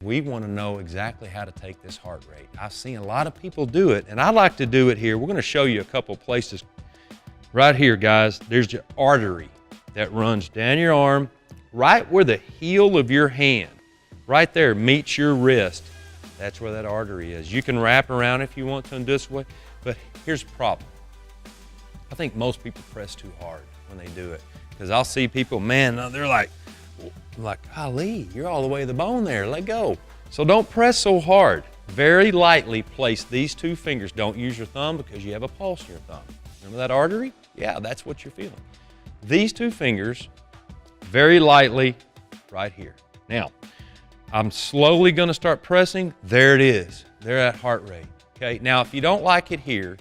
we want to know exactly how to take this heart rate. I've seen a lot of people do it, and I like to do it here. We're going to show you a couple places. Right here, guys, there's your artery that runs down your arm, right where the heel of your hand, right there, meets your wrist. That's where that artery is. You can wrap around if you want to and do this way, but here's the problem. I think most people press too hard when they do it, because I'll see people, man, they're like, golly, you're all the way to the bone there, let go. So don't press so hard. Very lightly place these two fingers. Don't use your thumb because you have a pulse in your thumb. Remember that artery? Yeah, that's what you're feeling. These two fingers, very lightly, right here. Now, I'm slowly gonna start pressing. There it is. They're at heart rate, okay? Now, if you don't like it here,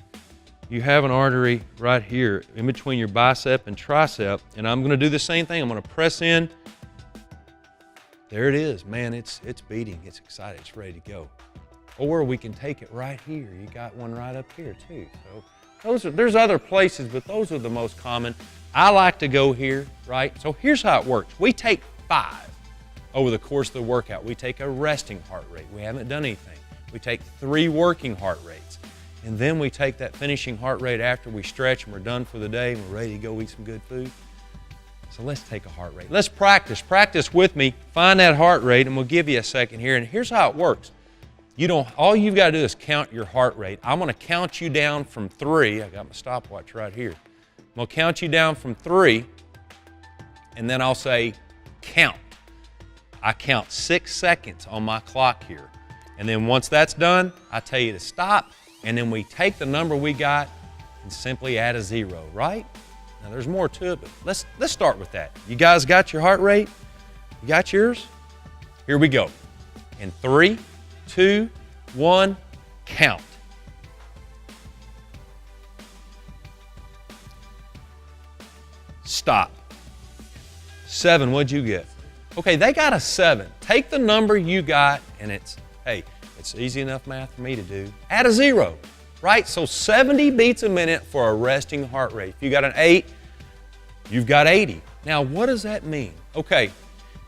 you have an artery right here in between your bicep and tricep, and I'm gonna do the same thing. I'm gonna press in. There it is. Man, it's beating, it's excited, it's ready to go. Or we can take it right here. You got one right up here too. So there's other places, but those are the most common. I like to go here, right? So here's how it works. We take 5 over the course of the workout. We take a resting heart rate. We haven't done anything. We take 3 working heart rates. And then we take that finishing heart rate after we stretch and we're done for the day and we're ready to go eat some good food. So let's take a heart rate. Let's practice. Practice with me. Find that heart rate, and we'll give you a second here. And here's how it works. All you've got to do is count your heart rate. I'm going to count you down from 3. I got my stopwatch right here. I'm going to count you down from 3, and then I'll say count. I count 6 seconds on my clock here. And then once that's done, I tell you to stop, and then we take the number we got and simply add a 0, right? Now there's more to it, but let's start with that. You guys got your heart rate? You got yours? Here we go. In 3, 2, 1, count. Stop. 7, what'd you get? Okay, they got a 7. Take the number you got, and it's easy enough math for me to do. Add a 0, right? So 70 beats a minute for a resting heart rate. If you got an 8, you've got 80. Now, what does that mean? Okay,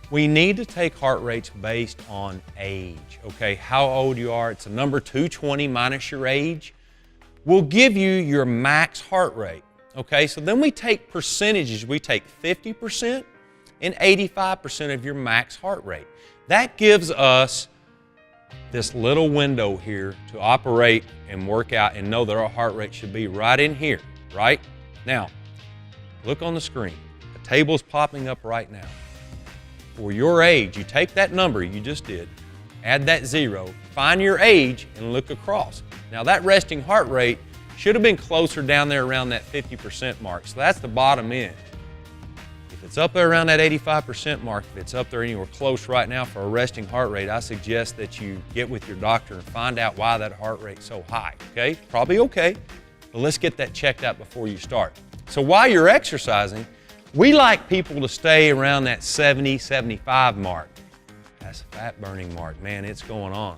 we need to take heart rates based on age, okay? How old you are. It's a number 220 minus your age will give you your max heart rate, okay? So then we take percentages. We take 50% and 85% of your max heart rate. That gives us this little window here to operate and work out and know that our heart rate should be right in here, right? Now, look on the screen. The table's popping up right now. For your age, you take that number you just did, add that 0, find your age, and look across. Now that resting heart rate should have been closer down there around that 50% mark, so that's the bottom end. If it's up there around that 85% mark, if it's up there anywhere close right now for a resting heart rate, I suggest that you get with your doctor and find out why that heart rate's so high, okay? Probably okay, but let's get that checked out before you start. So while you're exercising, we like people to stay around that 70, 75 mark. That's a fat burning mark, man, it's going on.